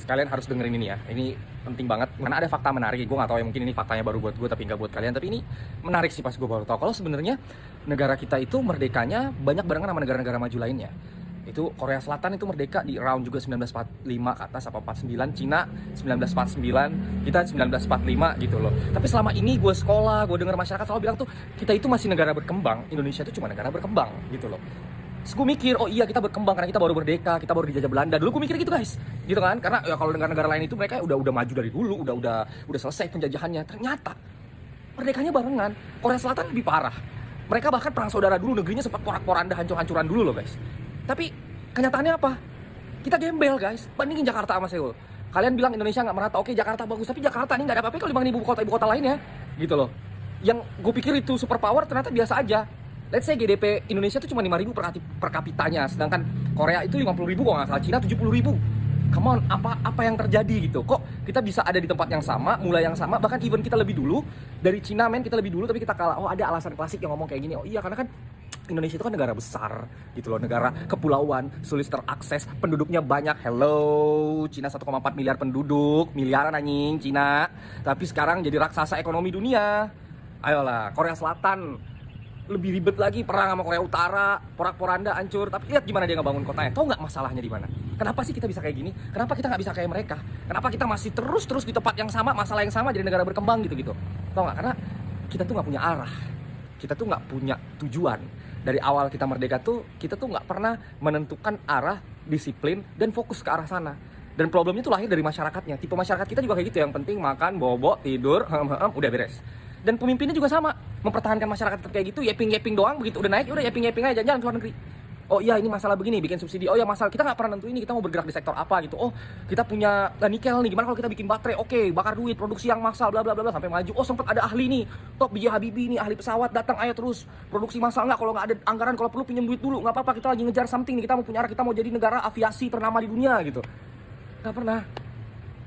kalian harus dengerin ini ya. Ini penting banget, karena ada fakta menarik. Gue gak tahu ya, mungkin ini faktanya baru buat gue tapi nggak buat kalian. Tapi ini menarik sih pas gue baru tahu kalau sebenarnya negara kita itu merdekanya banyak barengan sama negara-negara maju lainnya. Itu Korea Selatan itu merdeka di round juga 1945 ke atas apa 49, Cina 1949, kita 1945 gitu loh. Tapi selama ini gue sekolah, gue denger masyarakat selalu bilang tuh kita itu masih negara berkembang, Indonesia itu cuma negara berkembang gitu loh. Terus gue mikir, oh iya kita berkembang karena kita baru merdeka, kita baru dijajah Belanda. Dulu gue mikir gitu guys, gitu kan? Karena ya kalau negara-negara lain itu mereka udah maju dari dulu, udah selesai penjajahannya. Ternyata merdekanya barengan. Korea Selatan lebih parah. Mereka bahkan perang saudara dulu, negerinya sempat porak-poranda, hancur-hancuran dulu loh guys. Tapi kenyataannya apa? Kita gembel guys. Bandingin Jakarta sama Seoul. Kalian bilang Indonesia nggak merata, oke Jakarta bagus, tapi Jakarta ini nggak ada apa-apa kalau dibanding ibu kota lainnya, gitu loh. Yang gue pikir itu super power ternyata biasa aja. Let's say GDP Indonesia itu cuma 5.000 per kapitanya, sedangkan Korea itu 50.000 kok nggak salah, Cina 70.000. Come on, apa yang terjadi gitu? Kok kita bisa ada di tempat yang sama, mulai yang sama, bahkan even kita lebih dulu dari Cina men, kita lebih dulu tapi kita kalah. Oh ada alasan klasik yang ngomong kayak gini. Oh iya karena kan Indonesia itu kan negara besar gitu loh, negara kepulauan, sulit terakses, penduduknya banyak. Hello, Cina 1,4 miliar penduduk, miliaran anjing Cina. Tapi sekarang jadi raksasa ekonomi dunia. Ayolah, Korea Selatan lebih ribet lagi, perang sama Korea Utara, porak-poranda, hancur. Tapi lihat gimana dia ngebangun kotanya. Tahu nggak masalahnya di mana? Kenapa sih kita bisa kayak gini? Kenapa kita nggak bisa kayak mereka? Kenapa kita masih terus di tempat yang sama, masalah yang sama, jadi negara berkembang gitu-gitu? Tahu nggak? Karena kita tuh nggak punya arah. Kita tuh nggak punya tujuan. Dari awal kita merdeka tuh, kita tuh nggak pernah menentukan arah, disiplin, dan fokus ke arah sana. Dan problemnya tuh lahir dari masyarakatnya. Tipe masyarakat kita juga kayak gitu. Yang penting makan, bobo, tidur, udah beres. Dan pemimpinnya juga sama, mempertahankan masyarakat tetap kayak gitu, yeping doang, begitu udah naik, udah yeping aja, jalan ke luar negeri. Oh iya ini masalah begini, bikin subsidi. Oh ya masalah, kita nggak pernah nentuin ini, kita mau bergerak di sektor apa gitu. Oh kita punya nikel nih, gimana kalau kita bikin baterai? Oke, bakar duit, produksi yang massal, bla bla bla sampai maju. Oh sempat ada ahli nih, top B.J. Habibie nih, ahli pesawat datang, ayo terus produksi massal. Nggak, kalau nggak ada anggaran, kalau perlu pinjam duit dulu, nggak apa-apa, kita lagi ngejar something nih, kita mau punya arah, kita mau jadi negara aviasi ternama di dunia gitu. Nggak pernah.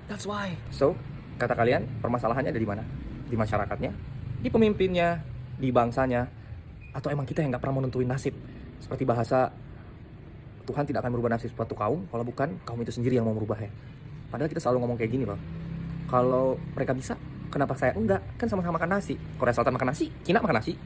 That's why. So kata kalian permasalahannya ada di mana? Di masyarakatnya, di pemimpinnya, di bangsanya, atau emang kita yang nggak pernah menentuin nasib? Seperti bahasa Tuhan tidak akan merubah nasib suatu kaum kalau bukan kaum itu sendiri yang mau merubahnya. Padahal kita selalu ngomong kayak gini bang, kalau mereka bisa, kenapa saya enggak? Kan sama-sama makan nasi. Korea Selatan makan nasi, Cina makan nasi,